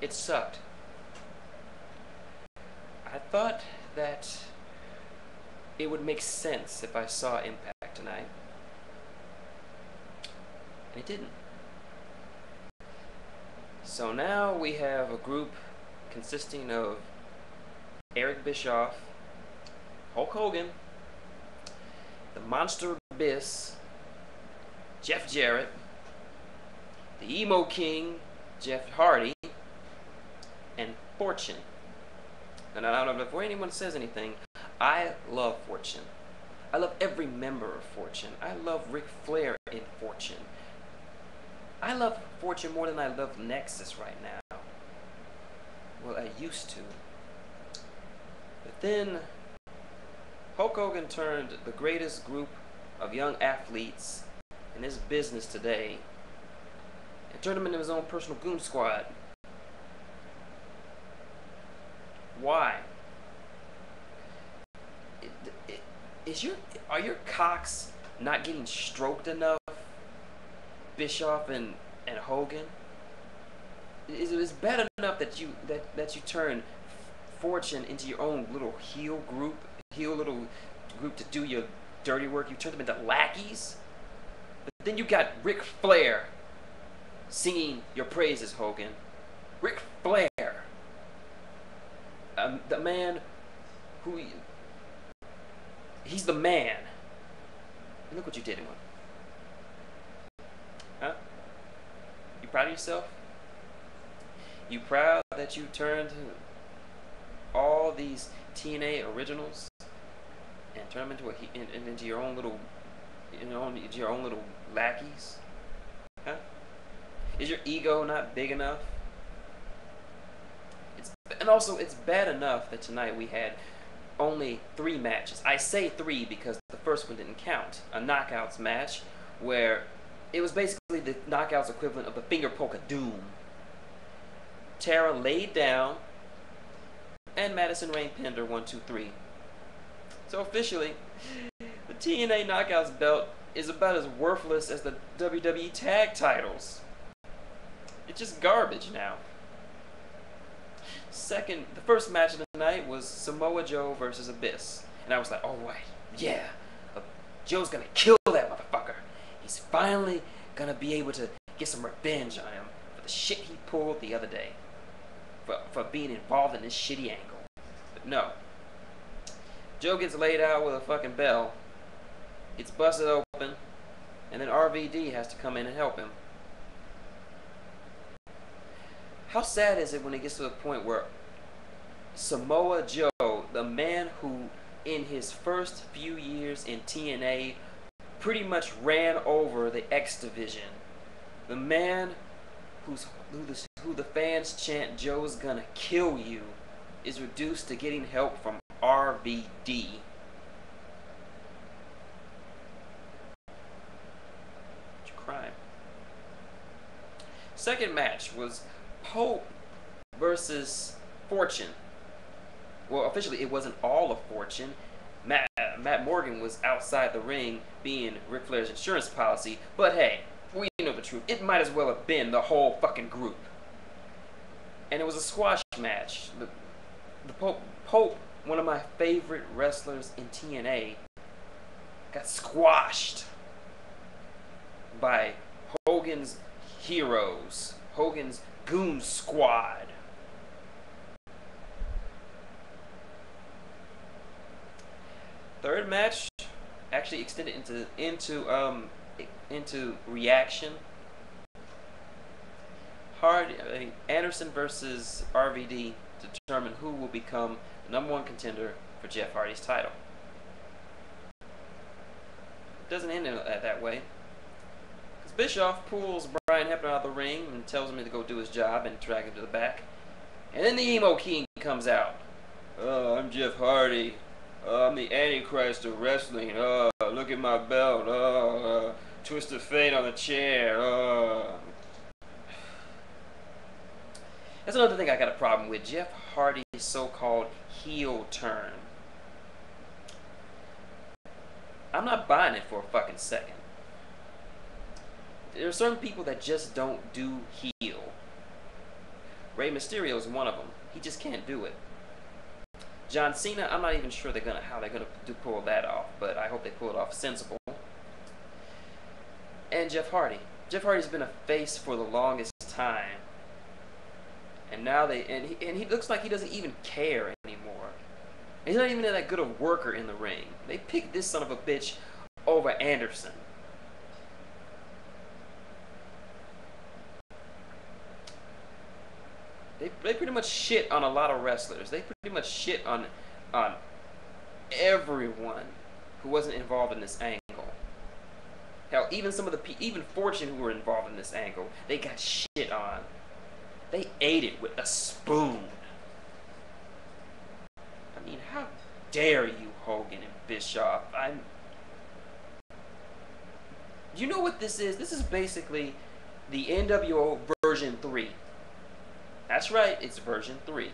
It sucked. I thought that it would make sense if I saw Impact tonight. And it didn't. So now we have a group consisting of Eric Bischoff, Hulk Hogan, the Monster Abyss, Jeff Jarrett, the Emo King, Jeff Hardy, and Fortune. And I don't know, before anyone says anything, I love Fortune. I love every member of Fortune. I love Ric Flair in Fortune. I love Fortune more than I love Nexus right now. Well, I used to. But then Hulk Hogan turned the greatest group of young athletes in this business today and turned them into his own personal goon squad. Why? Are your cocks not getting stroked enough, Bischoff and Hogan? Is bad enough that you turn Fortune into your own little heel little group to do your dirty work? You turn them into lackeys. But then you got Ric Flair singing your praises, Hogan. Ric Flair, the man who he's the man. And look what you did to him. Huh? You proud of yourself? You proud that you turned all these TNA originals and turned them into your own little, your own little lackeys? Huh? Is your ego not big enough? And also, it's bad enough that tonight we had only 3 matches. I say 3 because the first one didn't count. A knockouts match where it was basically the knockouts equivalent of the finger poke of doom. Tara laid down and Madison Rain pinned her 1, 2, 3. So officially, the TNA Knockouts belt is about as worthless as the WWE tag titles. It's just garbage now. The first match of the night was Samoa Joe versus Abyss. And I was like, alright, yeah, Joe's gonna kill that motherfucker. He's finally gonna be able to get some revenge on him for the shit he pulled the other day. For being involved in this shitty angle. But no. Joe gets laid out with a fucking bell. Gets busted open. And then RVD has to come in and help him. How sad is it when it gets to the point where Samoa Joe, the man who in his first few years in TNA pretty much ran over the X Division, the man who the fans chant Joe's gonna kill you, is reduced to getting help from RVD. Crime. Second match was Pope versus Fortune. Well, officially it wasn't all of Fortune. Matt Morgan was outside the ring being Ric Flair's insurance policy, but hey, we know the truth. It might as well have been the whole fucking group. And it was a squash match. The Pope, one of my favorite wrestlers in TNA, got squashed by Hogan's heroes, Hogan's Goon Squad. Third match actually extended into reaction. Anderson versus RVD to determine who will become the #1 contender for Jeff Hardy's title. It doesn't end that way. Because Bischoff pulls Brian Hebner out of the ring and tells him to go do his job and drag him to the back. And then the Emo King comes out. Oh, I'm Jeff Hardy. I'm the Antichrist of wrestling. Look at my belt. Twist of fate on the chair. That's another thing I got a problem with. Jeff Hardy's so-called heel turn. I'm not buying it for a fucking second. There are certain people that just don't do heel. Rey Mysterio is one of them. He just can't do it. John Cena, I'm not even sure how they're gonna pull that off, but I hope they pull it off sensible. And Jeff Hardy. Jeff Hardy's been a face for the longest time, and now he looks like he doesn't even care anymore. He's not even that good a worker in the ring. They picked this son of a bitch over Anderson. They pretty much shit on a lot of wrestlers. They pretty much shit on everyone who wasn't involved in this angle. Hell, even some of even Fortune who were involved in this angle, they got shit on. They ate it with a spoon. I mean, how dare you, Hogan and Bischoff? You know what this is? This is basically the NWO version 3. That's right, it's version 3.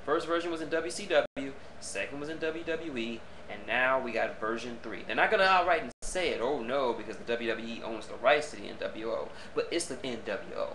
First version was in WCW, second was in WWE, and now we got version 3. They're not going to outright and say it, oh no, because the WWE owns the rights to the NWO, but it's the NWO.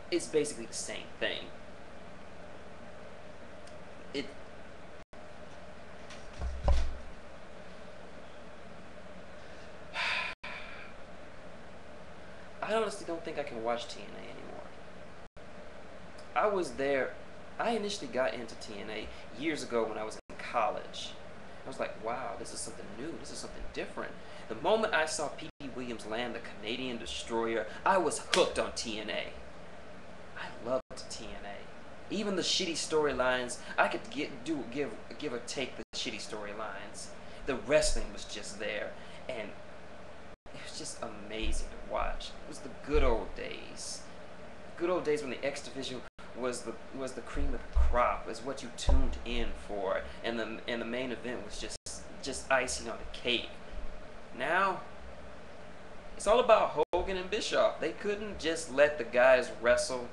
It's basically the same thing. I honestly don't think I can watch TNA anymore. I was there. I initially got into TNA years ago when I was in college. I was like, wow, this is something new. This is something different. The moment I saw P.D. Williams land the Canadian Destroyer, I was hooked on TNA. I loved TNA. Even the shitty storylines, I could give or take the shitty storylines. The wrestling was just there, and it was just amazing to watch. It was the good old days. Good old days when the X Division was the cream of the crop, is what you tuned in for, and the main event was just icing on the cake. Now it's all about Hogan and Bischoff. They couldn't just let the guys wrestle.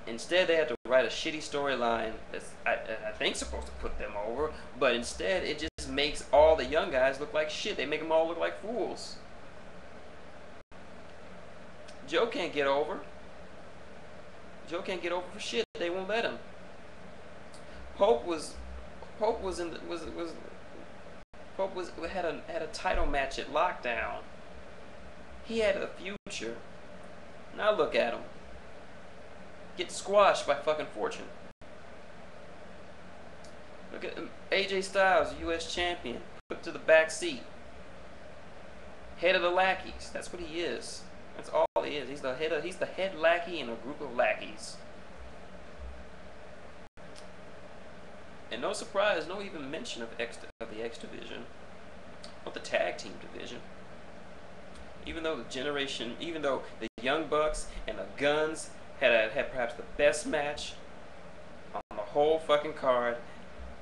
Instead, they had to write a shitty storyline that's I think supposed to put them over, but instead it just makes all the young guys look like shit. They make them all look like fools. Joe can't get over. Joe can't get over for shit. They won't let him. Pope had a title match at Lockdown. He had a future. Now look at him. Get squashed by fucking Fortune. Look at AJ Styles, U.S. champion, put to the back seat. Head of the lackeys. That's what he is. That's all he is. He's the head lackey in a group of lackeys. And no surprise, no even mention of the X division, of the tag team division. Even though the Young Bucks and the Guns had perhaps the best match on the whole fucking card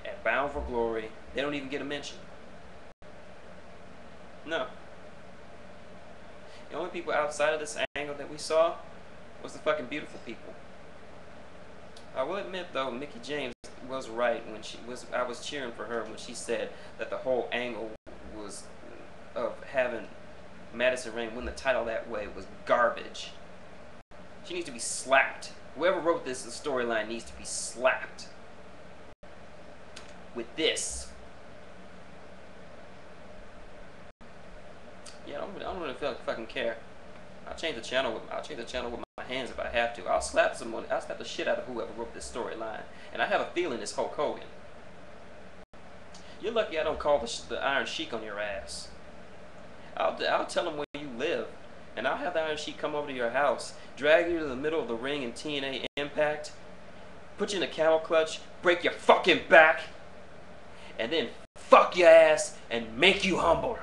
at Bound for Glory, they don't even get a mention. No. The only people outside of this angle that we saw was the fucking beautiful people. I will admit though, Mickie James was right when I was cheering for her when she said that the whole angle was of having Madison Rayne win the title that way was garbage. She needs to be slapped. Whoever wrote this storyline needs to be slapped with this. Yeah, I don't really fucking care. I'll change the channel with my hands if I have to. I'll slap someone. I'll slap the shit out of whoever wrote this storyline. And I have a feeling it's Hulk Hogan. You're lucky I don't call the Iron Sheik on your ass. I'll tell him where you live, and I'll have the Iron Sheik come over to your house, drag you to the middle of the ring in TNA Impact, put you in a camel clutch, break your fucking back, and then fuck your ass and make you humble.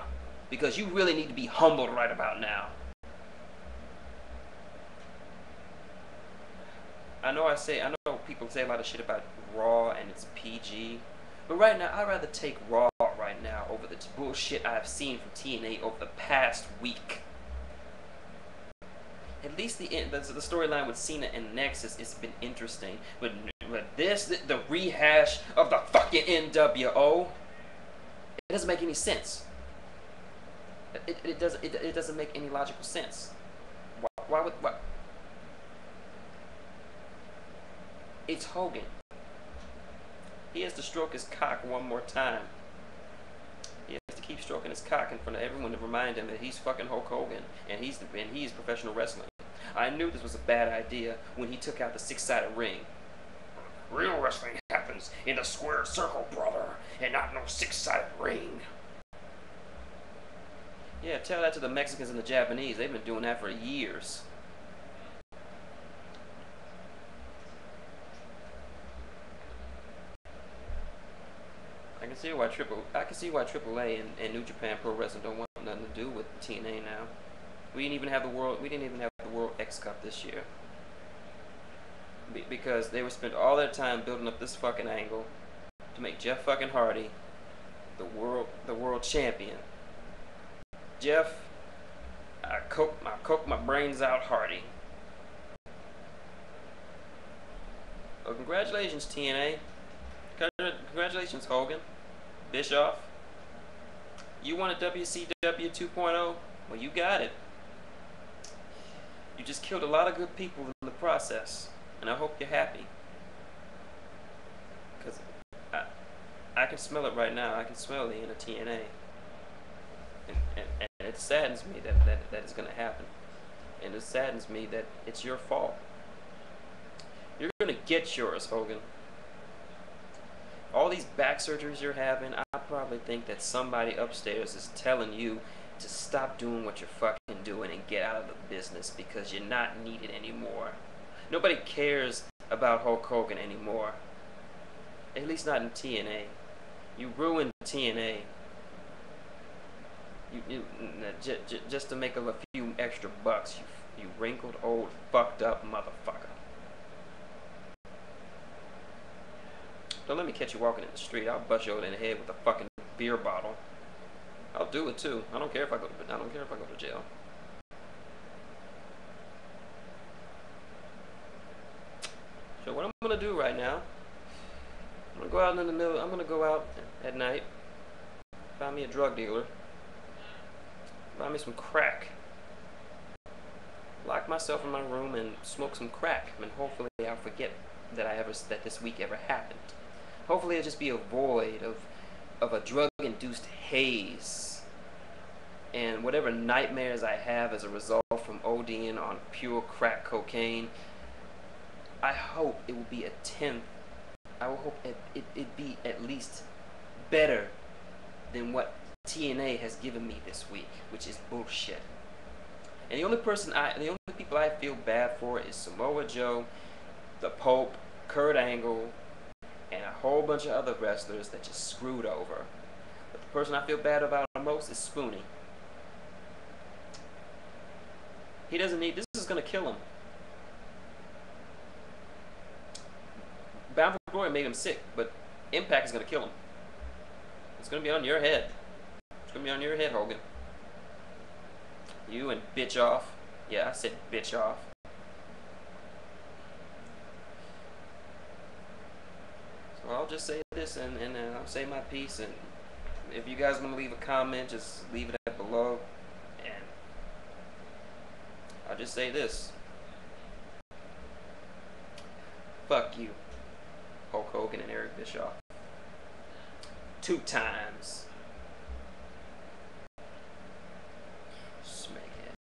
Because you really need to be humbled right about now. I know people say a lot of shit about Raw and it's PG, but right now I'd rather take Raw right now over the bullshit I've seen from TNA over the past week. At least the storyline with Cena and Nexus has been interesting, but the rehash of the fucking NWO, it doesn't make any sense. It doesn't make any logical sense. Why would It's Hogan. He has to stroke his cock one more time. He has to keep stroking his cock in front of everyone to remind him that he's fucking Hulk Hogan and he's professional wrestling. I knew this was a bad idea when he took out the six-sided ring. Real wrestling happens in the square circle, brother, and not no six-sided ring. Yeah, tell that to the Mexicans and the Japanese. They've been doing that for years. I can see why AAA and New Japan Pro Wrestling don't want nothing to do with TNA now. We didn't even have the World X Cup this year because they were spent all their time building up this fucking angle to make Jeff fucking Hardy the world champion. Jeff, I coke my brains out, Hardy. Well, congratulations, TNA. Congratulations, Hogan. Bischoff. You want a WCW 2.0? Well, you got it. You just killed a lot of good people in the process, and I hope you're happy. Because I can smell it right now. I can smell the end of TNA. And it saddens me that it's going to happen. And it saddens me that it's your fault. You're going to get yours, Hogan. All these back surgeries you're having, I probably think that somebody upstairs is telling you to stop doing what you're fucking doing and get out of the business because you're not needed anymore. Nobody cares about Hulk Hogan anymore. At least not in TNA. You ruined TNA. Just to make a few extra bucks, you wrinkled, old, fucked up motherfucker. Don't let me catch you walking in the street. I'll bust you over in the head with a fucking beer bottle. I'll do it too. I don't care if I go to jail. So what I'm gonna do right now, I'm gonna go out at night, find me a drug dealer, buy me some crack, lock myself in my room and smoke some crack, and hopefully I'll forget that this week ever happened. Hopefully it'll just be a void of a drug-induced haze and whatever nightmares I have as a result from ODing on pure crack cocaine. I hope it will be a tenth. I will hope it be at least better than what TNA has given me this week, which is bullshit. And the only people I feel bad for is Samoa Joe, the Pope, Kurt Angle, and a whole bunch of other wrestlers that just screwed over. But the person I feel bad about the most is Spoonie. He doesn't need, this is gonna kill him. Bound for Glory made him sick, but Impact is gonna kill him. It's gonna be on your head. It's gonna be on your head, Hogan. You and bitch off. Yeah, I said bitch off. So I'll just say this and I'll say my piece, and if you guys want to leave a comment, just leave it below. And I'll just say this. Fuck you, Hulk Hogan and Eric Bischoff. 2 times.